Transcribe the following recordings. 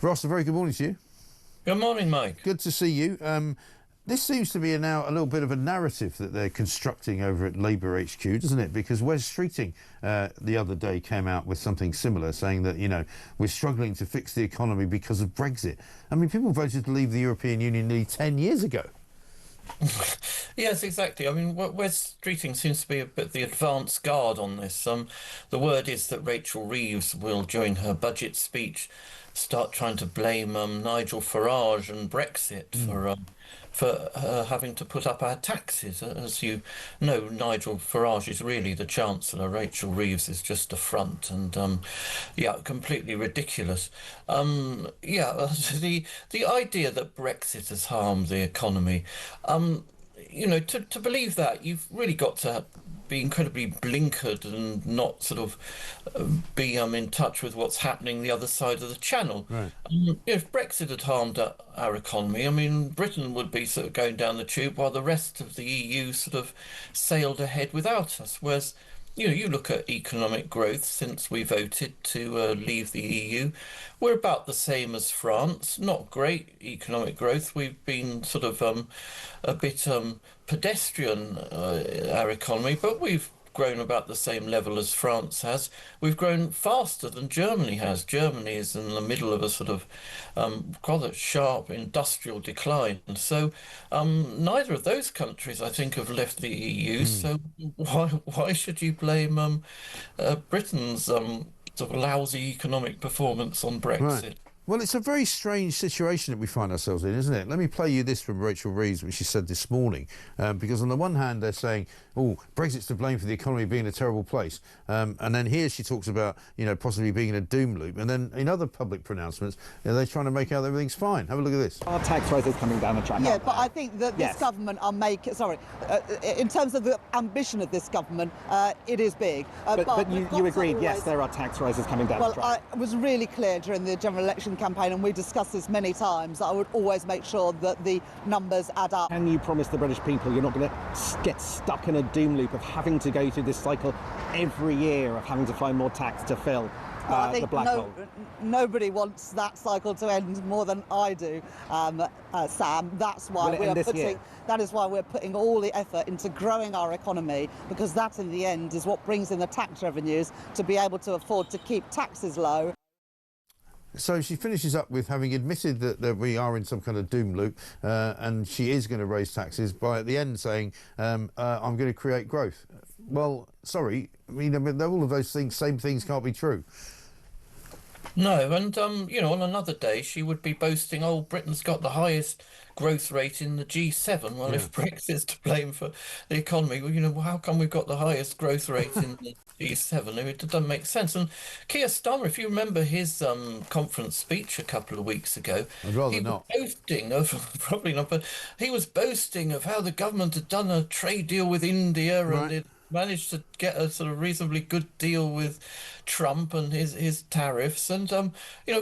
Ross, a very good morning to you. Good morning, Mike. Good to see you. This seems to be now a little bit of a narrative that they're constructing over at Labour HQ, doesn't it? Because Wes Streeting the other day came out with something similar, saying that, we're struggling to fix the economy because of Brexit. I mean, people voted to leave the European Union nearly 10 years ago. Yes, exactly. I mean, Wes Streeting seems to be a bit the advance guard on this. The word is that Rachel Reeves will, during her budget speech, start trying to blame Nigel Farage and Brexit for having to put up our taxes. As you know, Nigel Farage is really the Chancellor. Rachel Reeves is just a front, and completely ridiculous. The idea that Brexit has harmed the economy. To believe that, you've really got to be incredibly blinkered and not sort of be in touch with what's happening the other side of the channel. Right. If Brexit had harmed our economy, I mean, Britain would be sort of going down the tube while the rest of the EU sort of sailed ahead without us. Whereas, you look at economic growth since we voted to leave the EU, we're about the same as France. Not great economic growth. We've been sort of a bit pedestrian, our economy, but we've grown about the same level as France has. We've grown faster than Germany has. Germany is in the middle of a sort of rather sharp industrial decline. So neither of those countries, I think, have left the EU. So why should you blame Britain's sort of lousy economic performance on Brexit? Right. Well, it's a very strange situation that we find ourselves in, isn't it? Let me play you this from Rachel Reeves, which she said this morning, because on the one hand, they're saying, Brexit's to blame for the economy being a terrible place. And then here she talks about, possibly being in a doom loop. And then in other public pronouncements, they're trying to make out that everything's fine. Have a look at this. Our tax rises coming down the track. Yeah, but I think that this government are making... in terms of the ambition of this government, it is big. But you agreed, yes, there are tax rises coming down the track. I was really clear during the general election campaign, and we discussed this many times, that I would always make sure that the numbers add up. Can you promise the British people you're not going to get stuck in a doom loop of having to go through this cycle every year of having to find more tax to fill the black hole? Nobody wants that cycle to end more than I do, Sam. That's why that is why we're putting all the effort into growing our economy, because that in the end is what brings in the tax revenues to be able to afford to keep taxes low. So she finishes up with having admitted that we are in some kind of doom loop, and she is going to raise taxes, by at the end saying, I'm going to create growth. Well, sorry, I mean, all of those same things can't be true. No, and, on another day, she would be boasting, Britain's got the highest growth rate in the G7. Well, if Brexit's to blame for the economy, well, how come we've got the highest growth rate in the G7? I mean, it doesn't make sense. And Keir Starmer, if you remember his conference speech a couple of weeks ago, I'd rather not. Boasting of, probably not, but he was boasting of how the government had done a trade deal with India and it managed to get a sort of reasonably good deal with Trump and his tariffs. And, of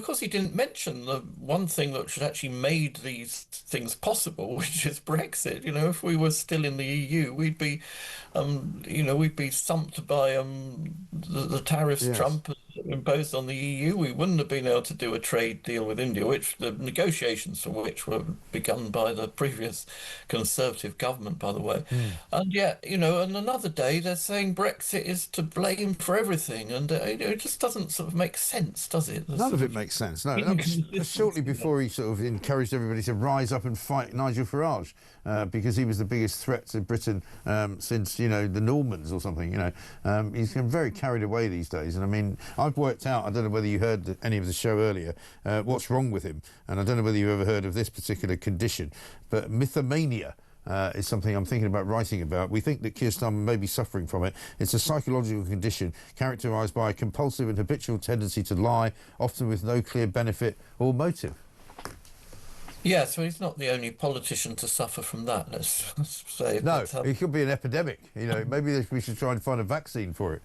course, he didn't mention the one thing that should actually made these things possible, which is Brexit. If we were still in the EU, we'd be, we'd be thumped by the tariffs Trump imposed on the EU. We wouldn't have been able to do a trade deal with India, which the negotiations for which were begun by the previous Conservative government, by the way. And yet, and another day they're saying Brexit is to blame for everything, and it just doesn't sort of make sense, does it? None of it makes sense. No, that was shortly before he sort of encouraged everybody to rise up and fight Nigel Farage, because he was the biggest threat to Britain since the Normans or something. He's been very carried away these days, and I mean, I've worked out, I don't know whether you heard any of the show earlier, what's wrong with him, and I don't know whether you ever heard of this particular condition, but mythomania is something I'm thinking about writing about. We think that Keir Starmer may be suffering from it. It's a psychological condition characterised by a compulsive and habitual tendency to lie, often with no clear benefit or motive. Yeah, so he's not the only politician to suffer from that, let's say. No, it could be an epidemic. Maybe we should try and find a vaccine for it.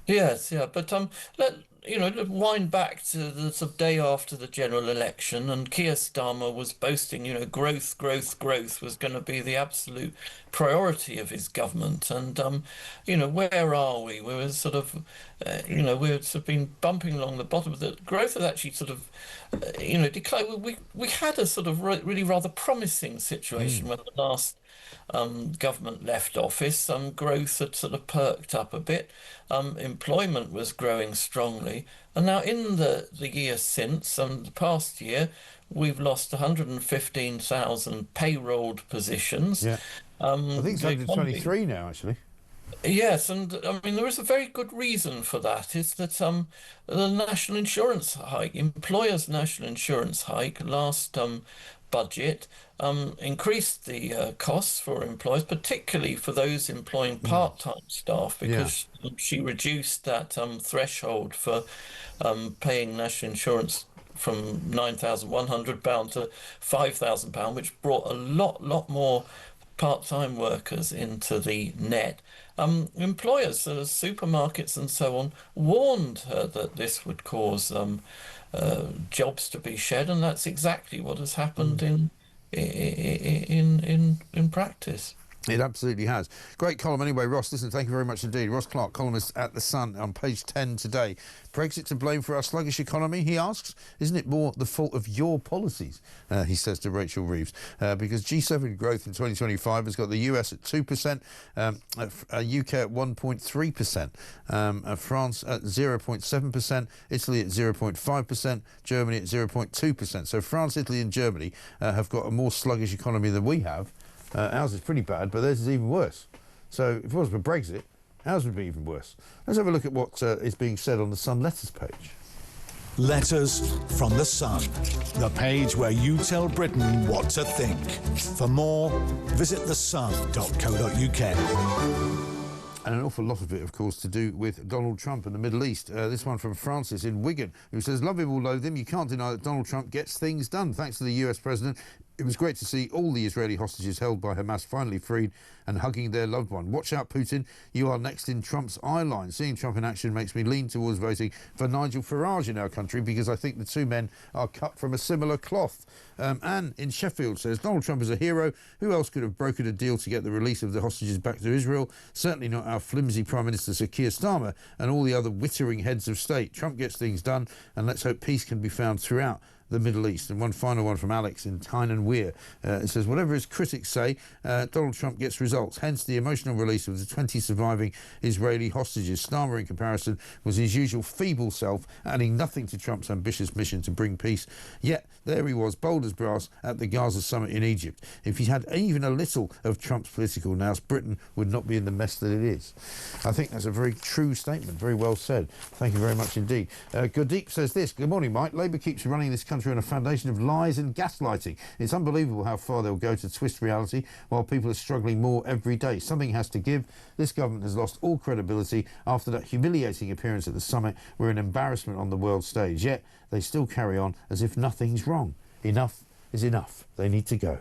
Yes, yeah, but wind back to the sort of day after the general election, and Keir Starmer was boasting, growth, growth, growth was going to be the absolute priority of his government. And, where are we? We were sort of, we've sort of been bumping along the bottom of the growth has actually sort of, declined. We had a sort of really rather promising situation when the last government left office. Growth had sort of perked up a bit. Employment was growing strongly. And now in the year since, the past year, we've lost 115,000 payrolled positions. Yeah. I think it's 123 now, actually. Yes, and I mean, there is a very good reason for that. Is that the national insurance hike, employers' national insurance hike last budget increased the costs for employers, particularly for those employing part-time staff, because she reduced that threshold for paying national insurance from £9,100 to £5,000, which brought a lot more part-time workers into the net. Employers, supermarkets and so on, warned her that this would cause jobs to be shed, and that's exactly what has happened in practice. It absolutely has. Great column anyway, Ross. Listen, thank you very much indeed. Ross Clark, columnist at The Sun, on page 10 today. Brexit to blame for our sluggish economy, he asks. Isn't it more the fault of your policies, he says to Rachel Reeves, because G7 growth in 2025 has got the US at 2%, UK at 1.3%, France at 0.7%, Italy at 0.5%, Germany at 0.2%. So France, Italy and Germany have got a more sluggish economy than we have. Ours is pretty bad, but theirs is even worse. So if it wasn't for Brexit, ours would be even worse. Let's have a look at what is being said on the Sun Letters page. Letters from the Sun, the page where you tell Britain what to think. For more, visit thesun.co.uk. And an awful lot of it, of course, to do with Donald Trump and the Middle East. This one from Francis in Wigan, who says, love him or loathe him, you can't deny that Donald Trump gets things done. Thanks to the US president, it was great to see all the Israeli hostages held by Hamas finally freed and hugging their loved one. Watch out, Putin. You are next in Trump's eye line. Seeing Trump in action makes me lean towards voting for Nigel Farage in our country, because I think the two men are cut from a similar cloth. Anne in Sheffield says, Donald Trump is a hero. Who else could have brokered a deal to get the release of the hostages back to Israel? Certainly not our flimsy Prime Minister Sir Keir Starmer and all the other wittering heads of state. Trump gets things done, and let's hope peace can be found throughout the Middle East. And one final one from Alex in Tyne Weir. It says, whatever his critics say, Donald Trump gets results. Hence the emotional release of the 20 surviving Israeli hostages. Starmer, in comparison, was his usual feeble self, adding nothing to Trump's ambitious mission to bring peace. Yet there he was, bold as brass, at the Gaza summit in Egypt. If he had even a little of Trump's political nous, Britain would not be in the mess that it is. I think that's a very true statement. Very well said. Thank you very much indeed. Gurdeep says this. Good morning, Mike. Labour keeps running this country on a foundation of lies and gaslighting. It's unbelievable how far they'll go to twist reality while people are struggling more every day. Something has to give. This government has lost all credibility after that humiliating appearance at the summit, were an embarrassment on the world stage. Yet they still carry on as if nothing's wrong. Enough is enough. They need to go.